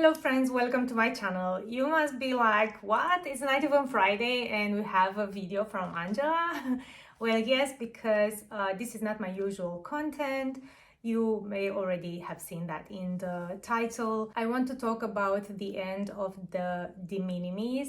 Hello friends, welcome to my channel. You must be like, what? It's not even Friday and we have a video from Angela? Well, yes, because this is not my usual content. You may already have seen that in the title. I want to talk about the end of the Minimis,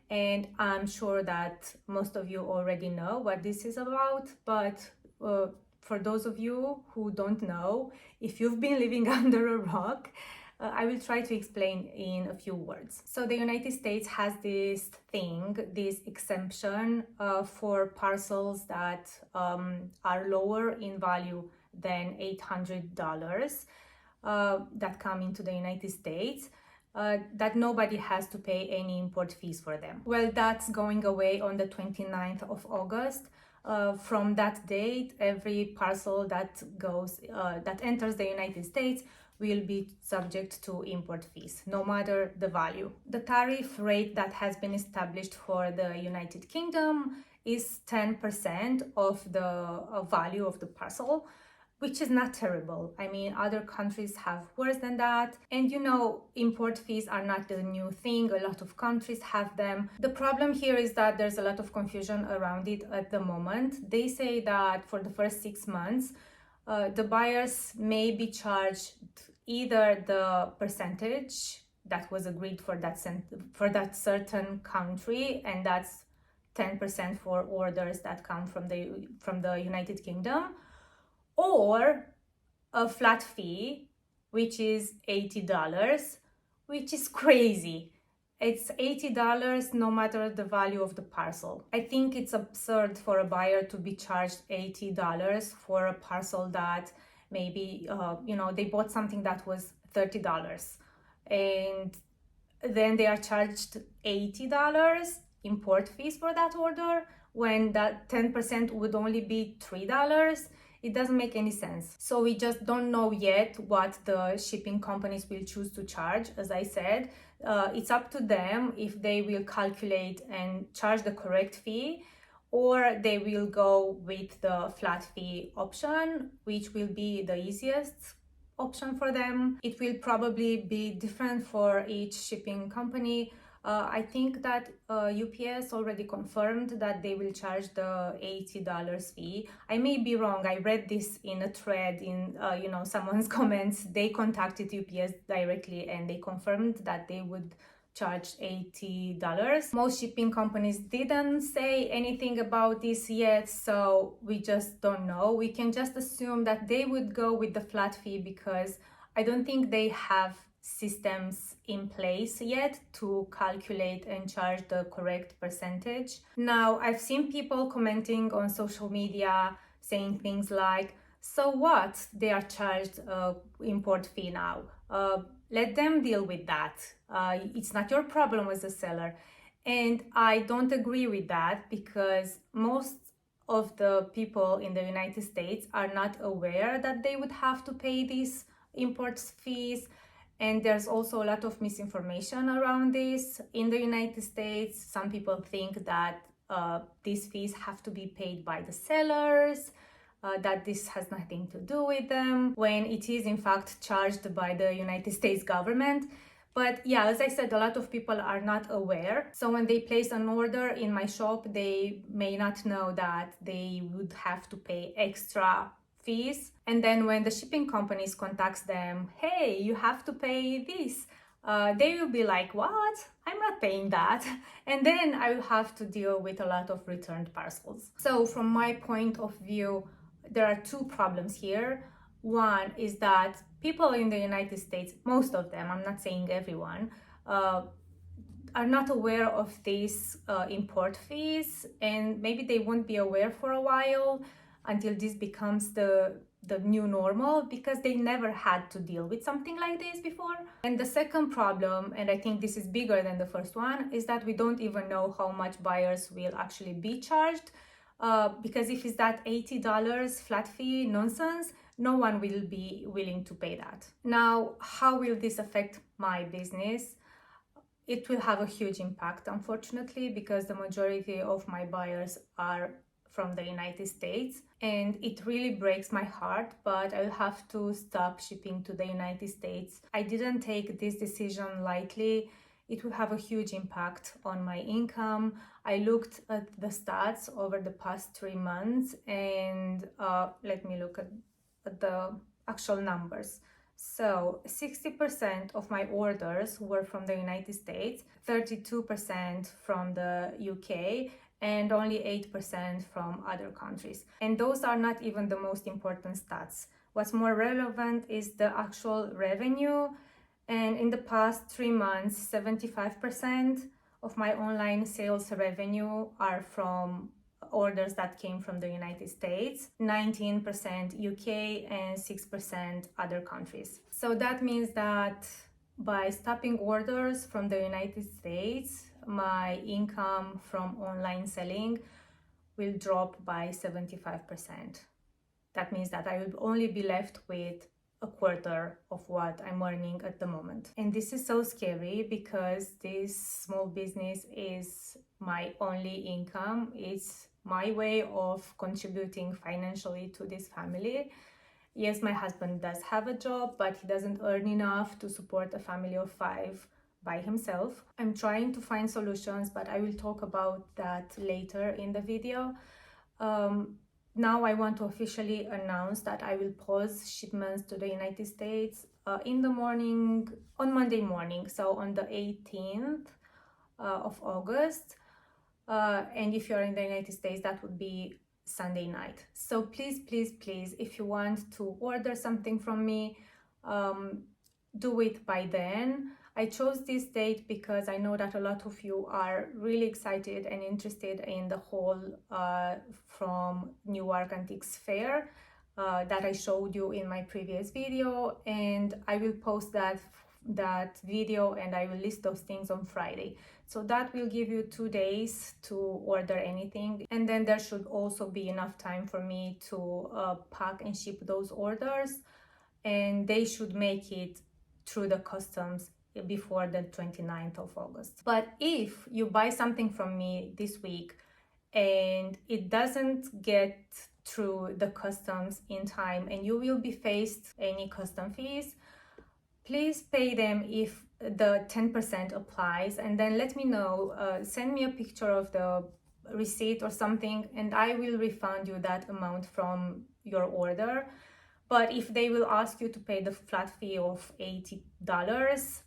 and I'm sure that most of you already know what this is about, but for those of you who don't know, if you've been living under a rock, I will try to explain in a few words. So the United States has this thing, this exemption for parcels that are lower in value than $800 that come into the United States. That nobody has to pay any import fees for them. Well, that's going away on the 29th of August. From that date, every parcel that enters the United States will be subject to import fees, no matter the value. The tariff rate that has been established for the United Kingdom is 10% of the value of the parcel, which is not terrible. I mean, other countries have worse than that. And you know, import fees are not the new thing. A lot of countries have them. The problem here is that there's a lot of confusion around it at the moment. They say that for the first 6 months, the buyers may be charged either the percentage that was agreed for that certain country, and that's 10% for orders that come from the United Kingdom, or a flat fee, which is $80, which is crazy. It's $80 no matter the value of the parcel. I think it's absurd for a buyer to be charged $80 for a parcel that maybe, they bought something that was $30 and then they are charged $80 import fees for that order when that 10% would only be $3. It doesn't make any sense. So we just don't know yet what the shipping companies will choose to charge. As I said, it's up to them if they will calculate and charge the correct fee, or they will go with the flat fee option, which will be the easiest option for them. It will probably be different for each shipping company. I think that UPS already confirmed that they will charge the $80 fee. I may be wrong. I read this in a thread in someone's comments. They contacted UPS directly and they confirmed that they would charge $80. Most shipping companies didn't say anything about this yet, so we just don't know. We can just assume that they would go with the flat fee because I don't think they have systems in place yet to calculate and charge the correct percentage. Now, I've seen people commenting on social media saying things like, so what? They are charged import fee now. Let them deal with that. It's not your problem as a seller. And I don't agree with that because most of the people in the United States are not aware that they would have to pay these import fees. And there's also a lot of misinformation around this in the United States. Some people think that these fees have to be paid by the sellers, that this has nothing to do with them, when it is in fact charged by the United States government. But yeah, as I said, a lot of people are not aware. So when they place an order in my shop, they may not know that they would have to pay extra fees. And then when the shipping companies contacts them, hey, you have to pay this, they will be like, what? I'm not paying that. And then I will have to deal with a lot of returned parcels. So from my point of view, there are two problems here. One is that people in the United States, most of them, I'm not saying everyone, are not aware of these import fees, and maybe they won't be aware for a while until this becomes the new normal, because they never had to deal with something like this before. And the second problem, and I think this is bigger than the first one, is that we don't even know how much buyers will actually be charged, because if it's that $80 flat fee nonsense, no one will be willing to pay that. Now, how will this affect my business? It will have a huge impact, unfortunately, because the majority of my buyers are from the United States, and it really breaks my heart, but I'll have to stop shipping to the United States. I didn't take this decision lightly. It will have a huge impact on my income. I looked at the stats over the past 3 months, and let me look at the actual numbers. So 60% of my orders were from the United States, 32% from the UK, and only 8% from other countries. And those are not even the most important stats. What's more relevant is the actual revenue. And in the past 3 months, 75% of my online sales revenue are from orders that came from the United States, 19% UK, and 6% other countries. So that means that by stopping orders from the United States, my income from online selling will drop by 75%. That means that I will only be left with a quarter of what I'm earning at the moment. And this is so scary because this small business is my only income. It's my way of contributing financially to this family. Yes, my husband does have a job, but he doesn't earn enough to support a family of 5 by himself. I'm trying to find solutions, but I will talk about that later in the video. Now I want to officially announce that I will pause shipments to the United States in the morning, on Monday morning, so on the 18th of August. And if you're in the United States, that would be Sunday night. So please, please, please, if you want to order something from me, do it by then. I chose this date because I know that a lot of you are really excited and interested in the whole from Newark Antiques Fair that I showed you in my previous video, and I will post that video and I will list those things on Friday. So that will give you 2 days to order anything, and then there should also be enough time for me to pack and ship those orders, and they should make it through the customs before the 29th of August. But if you buy something from me this week and it doesn't get through the customs in time and you will be faced any custom fees, please pay them if the 10% applies, and then let me know, send me a picture of the receipt or something, and I will refund you that amount from your order. But if they will ask you to pay the flat fee of $80,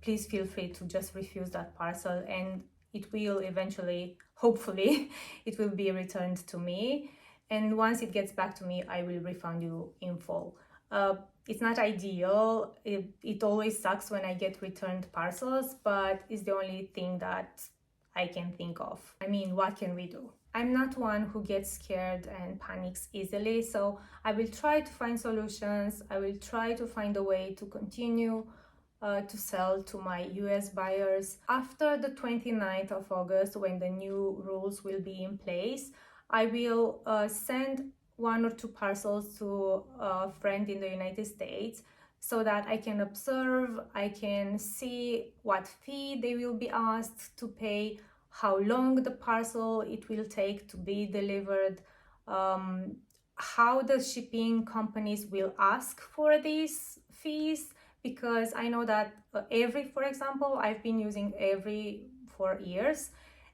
please feel free to just refuse that parcel, and it will eventually, hopefully, it will be returned to me. And once it gets back to me, I will refund you in full. It's not ideal. It always sucks when I get returned parcels, but it's the only thing that I can think of. I mean, what can we do? I'm not one who gets scared and panics easily, so I will try to find solutions. I will try to find a way to continue to sell to my US buyers. After the 29th of August, when the new rules will be in place, I will send 1 or 2 parcels to a friend in the United States so that I can observe, I can see what fee they will be asked to pay, how long the parcel it will take to be delivered, how the shipping companies will ask for these fees, because I know that for example, I've been using Every for years,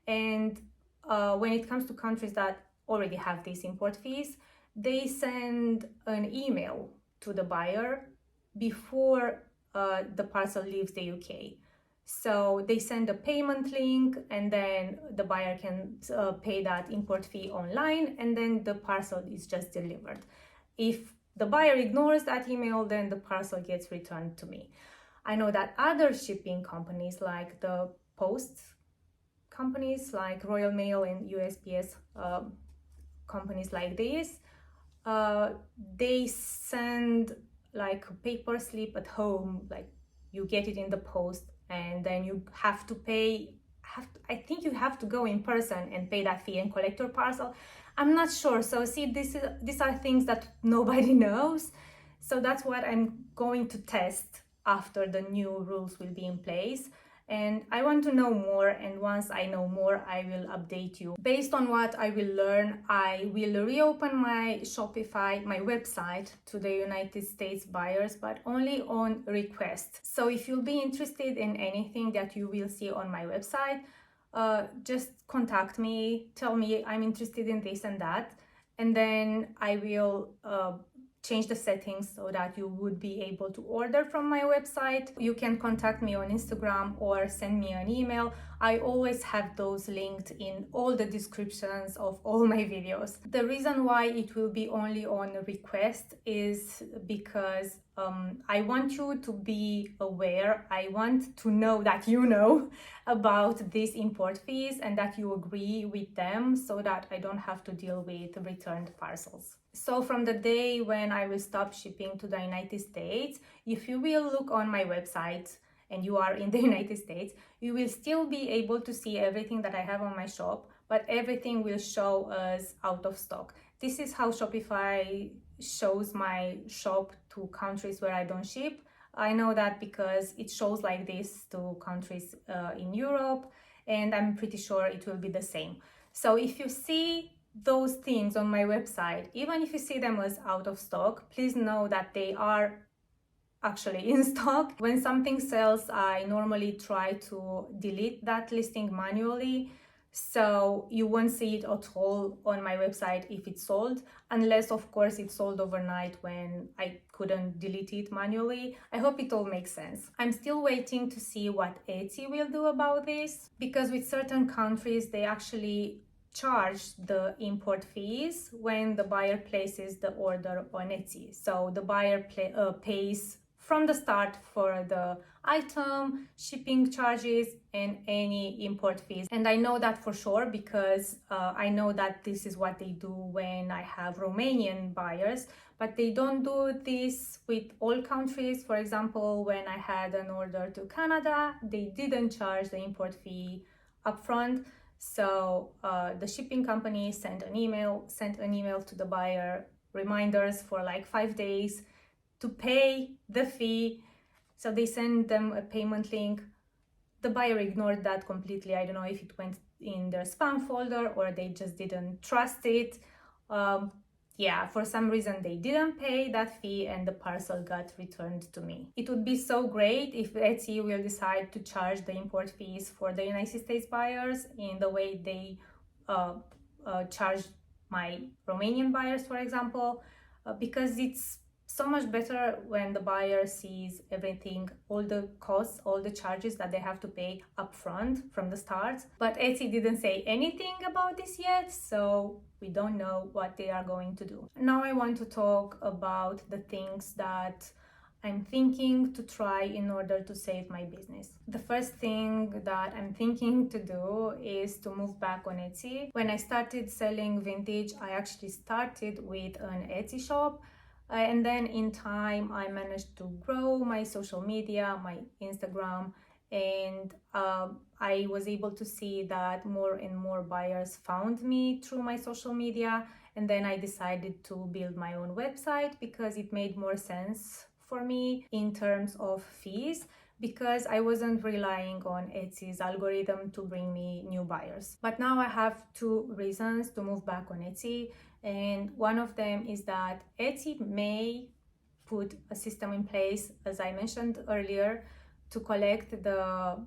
and when it comes to countries that already have these import fees, they send an email to the buyer before the parcel leaves the UK. So they send a payment link, and then the buyer can pay that import fee online, and then the parcel is just delivered. If the buyer ignores that email, then the parcel gets returned to me. I know that other shipping companies, like the post companies like Royal Mail and USPS, companies like this, they send like a paper slip at home, like you get it in the post, and then you have to pay, I think you have to go in person and pay that fee and collect your parcel. I'm not sure. So see, these are things that nobody knows. So that's what I'm going to test after the new rules will be in place. and I want to know more, and once I know more I will update you. Based on what I will learn, I will reopen my Shopify, my website, to the United States buyers, but only on request. So if you'll be interested in anything that you will see on my website, just contact me, tell me I'm interested in this and that, and then I will change the settings so that you would be able to order from my website. You can contact me on Instagram or send me an email. I always have those linked in all the descriptions of all my videos. The reason why it will be only on request is because I want you to be aware. I want to know that you know about these import fees and that you agree with them, so that I don't have to deal with returned parcels. So from the day when I will stop shipping to the United States, if you will look on my website and you are in the United States, you will still be able to see everything that I have on my shop, but everything will show as out of stock. This is how Shopify shows my shop to countries where I don't ship. I know that because it shows like this to countries in Europe, and I'm pretty sure it will be the same. So if you see those things on my website, even if you see them as out of stock, please know that they are actually in stock. When something sells, I normally try to delete that listing manually, so you won't see it at all on my website if it's sold, unless of course it's sold overnight when I couldn't delete it manually. I hope it all makes sense. I'm still waiting to see what Etsy will do about this, because with certain countries they actually charge the import fees when the buyer places the order on Etsy. So the buyer pays from the start for the item, shipping charges, and any import fees. And I know that for sure because I know that this is what they do when I have Romanian buyers, but they don't do this with all countries. For example, when I had an order to Canada, they didn't charge the import fee upfront. So the shipping company sent an email to the buyer, reminders for like 5 days to pay the fee. So they send them a payment link. The buyer ignored that completely. I don't know if it went in their spam folder or they just didn't trust it. Yeah, for some reason they didn't pay that fee and the parcel got returned to me. It would be so great if Etsy will decide to charge the import fees for the United States buyers in the way they charge my Romanian buyers, for example, because it's so much better when the buyer sees everything, all the costs, all the charges that they have to pay upfront from the start. But Etsy didn't say anything about this yet, so we don't know what they are going to do. Now I want to talk about the things that I'm thinking to try in order to save my business. The first thing that I'm thinking to do is to move back on Etsy. When I started selling vintage, I actually started with an Etsy shop. And then in time, I managed to grow my social media, my Instagram, and I was able to see that more and more buyers found me through my social media. And then I decided to build my own website because it made more sense for me in terms of fees, because I wasn't relying on Etsy's algorithm to bring me new buyers. But now I have 2 reasons to move back on Etsy. And one of them is that Etsy may put a system in place, as I mentioned earlier, to collect the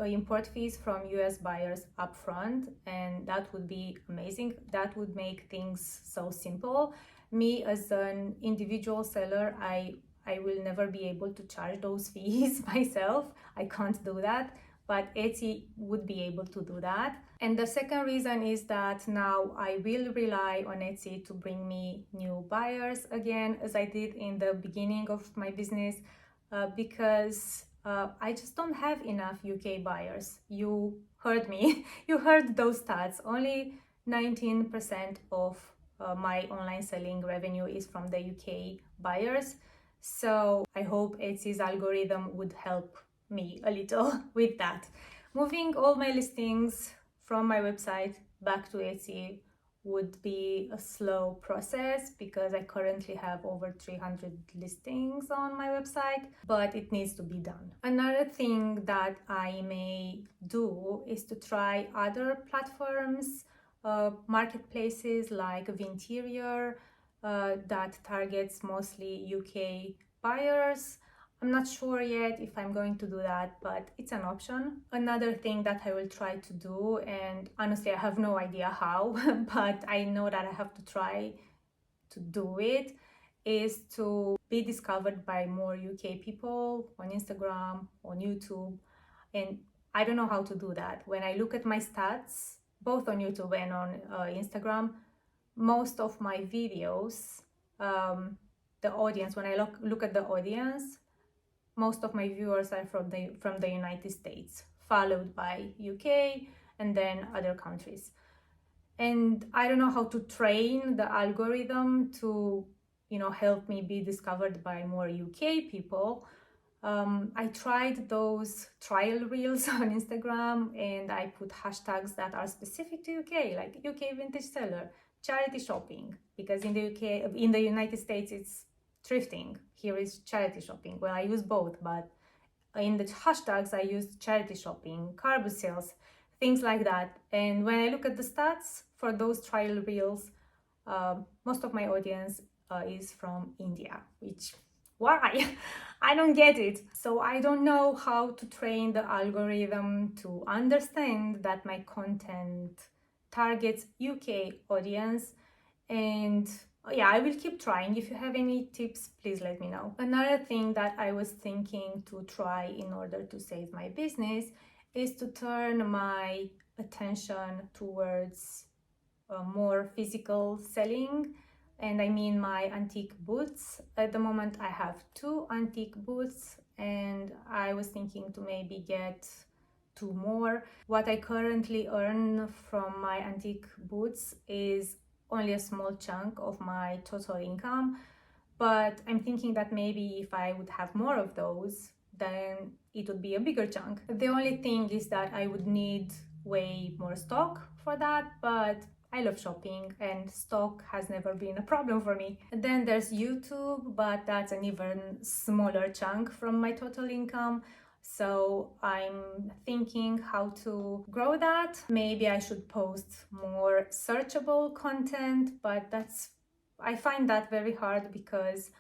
import fees from US buyers upfront, and that would be amazing. That would make things so simple. Me as an individual seller, I will never be able to charge those fees myself. I can't do that, but Etsy would be able to do that. And the second reason is that now I will rely on Etsy to bring me new buyers again, as I did in the beginning of my business, because I just don't have enough UK buyers. You heard me. You heard those stats. Only 19% of my online selling revenue is from the UK buyers. So I hope Etsy's algorithm would help me a little with that. Moving all my listings from my website back to Etsy would be a slow process because I currently have over 300 listings on my website, but it needs to be done. Another thing that I may do is to try other platforms, marketplaces like Vinterior, that targets mostly UK buyers. I'm not sure yet if I'm going to do that, but it's an option. Another thing that I will try to do, and honestly I have no idea how, but I know that I have to try to do it, is to be discovered by more UK people on Instagram, on YouTube. And I don't know how to do that. When I look at my stats, both on YouTube and on Instagram, most of my videos, the audience, when I look at the audience, most of my viewers are from the United States, followed by UK and then other countries. And I don't know how to train the algorithm to, help me be discovered by more UK people. I tried those trial reels on Instagram, and I put hashtags that are specific to UK, like UK vintage seller, charity shopping, because in the United States, it's thrifting. Here is charity shopping. Well, I use both, but in the hashtags, I used charity shopping, car boot sales, things like that. And when I look at the stats for those trial reels, most of my audience is from India, which, why? I don't get it. So I don't know how to train the algorithm to understand that my content targets UK audience. And yeah, I will keep trying. If you have any tips, please let me know. Another thing that I was thinking to try in order to save my business is to turn my attention towards more physical selling. And I mean my antique boots. At the moment I have 2 antique boots, and I was thinking to maybe get 2 more. What I currently earn from my antique boots is only a small chunk of my total income, but I'm thinking that maybe if I would have more of those, then it would be a bigger chunk. The only thing is that I would need way more stock for that, but I love shopping and stock has never been a problem for me. And then there's YouTube, but that's an even smaller chunk from my total income. So I'm thinking how to grow that. Maybe I should post more searchable content, but I find that very hard because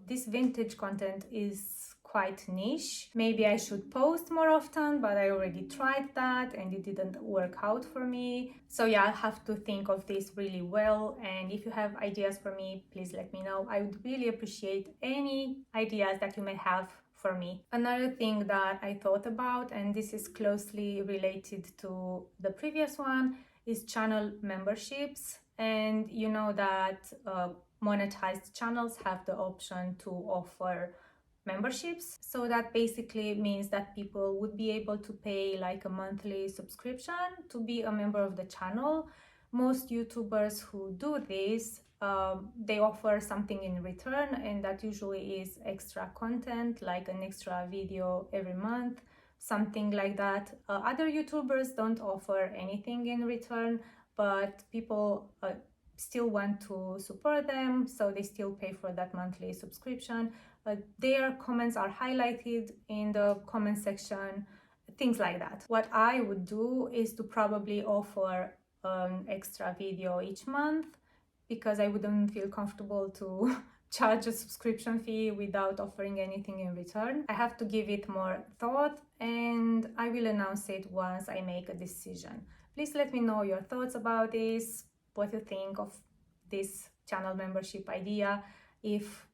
this vintage content is quite niche. Maybe I should post more often, but I already tried that and it didn't work out for me. So yeah, I'll have to think of this really well. And if you have ideas for me, please let me know. I would really appreciate any ideas that you may have for me. Another thing that I thought about, and this is closely related to the previous one, is channel memberships. And you know that monetized channels have the option to offer memberships. So that basically means that people would be able to pay like a monthly subscription to be a member of the channel. Most YouTubers who do this, they offer something in return, and that usually is extra content, like an extra video every month, something like that. Other YouTubers don't offer anything in return, but people still want to support them, so they still pay for that monthly subscription. Their comments are highlighted in the comment section, things like that. What I would do is to probably offer an extra video each month, because I wouldn't feel comfortable to charge a subscription fee without offering anything in return. I have to give it more thought, and I will announce it once I make a decision. Please let me know your thoughts about this, what you think of this channel membership idea, if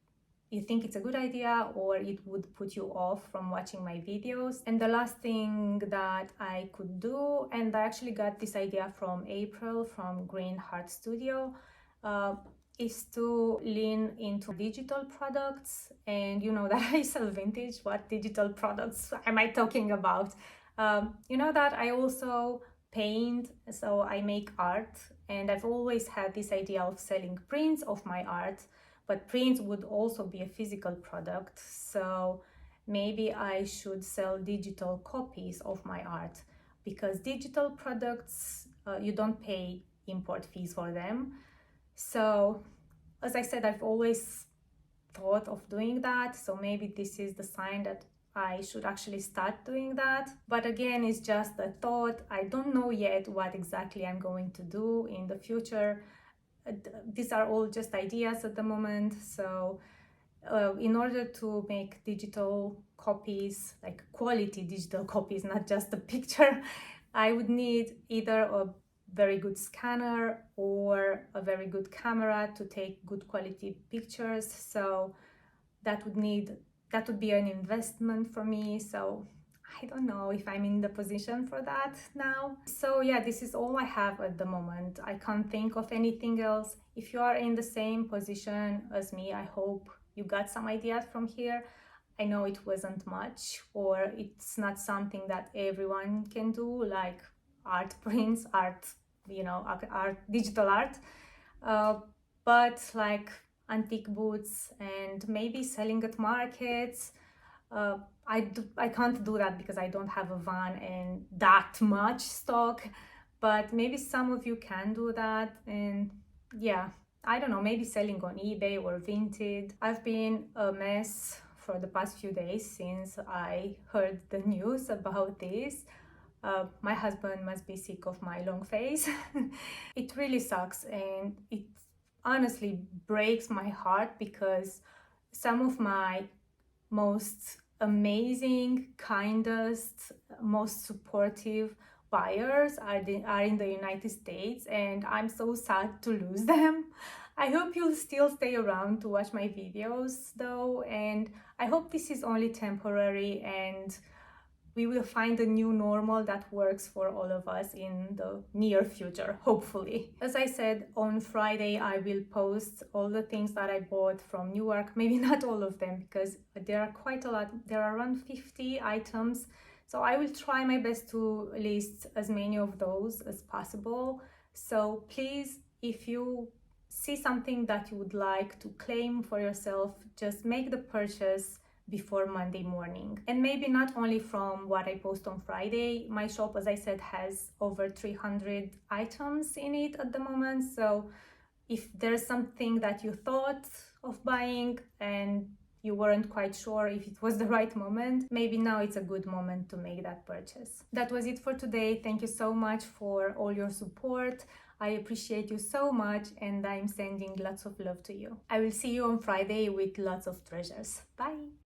you think it's a good idea or it would put you off from watching my videos. And the last thing that I could do, and I actually got this idea from April from Green Heart Studio, is to lean into digital products. And you know that I sell vintage. What digital products am I talking about? You know that I also paint, so I make art, and I've always had this idea of selling prints of my art, but prints would also be a physical product. So maybe I should sell digital copies of my art, because digital products, you don't pay import fees for them. So as I said, I've always thought of doing that, so maybe this is the sign that I should actually start doing that. But again, it's just a thought. I don't know yet what exactly I'm going to do in the future. These are all just ideas at the moment. So in order to make digital copies, like quality digital copies, not just a picture, I would need either a very good scanner or a very good camera to take good quality pictures. So that would be an investment for me. So I don't know if I'm in the position for that now. So yeah, this is all I have at the moment. I can't think of anything else. If you are in the same position as me, I hope you got some ideas from here. I know it wasn't much, or it's not something that everyone can do, like art prints, art, art, digital art. But like antique boots and maybe selling at markets, I can't do that because I don't have a van and that much stock, but maybe some of you can do that. And yeah, I don't know, maybe selling on eBay or Vinted. I've been a mess for the past few days since I heard the news about this. My husband must be sick of my long face. It really sucks, and it honestly breaks my heart because some of my most amazing, kindest, most supportive buyers are in the United States, and I'm so sad to lose them. I hope you'll still stay around to watch my videos though, and I hope this is only temporary and we will find a new normal that works for all of us in the near future, hopefully. As I said, on Friday I will post all the things that I bought from Newark. Maybe not all of them because there are quite a lot. There are around 50 items. So I will try my best to list as many of those as possible. So please, if you see something that you would like to claim for yourself, just make the purchase before Monday morning. And maybe not only from what I post on Friday. My shop, as I said, has over 300 items in it at the moment. So if there's something that you thought of buying and you weren't quite sure if it was the right moment, maybe now it's a good moment to make that purchase. That was it for today. Thank you so much for all your support. I appreciate you so much, and I'm sending lots of love to you. I will see you on Friday with lots of treasures. Bye!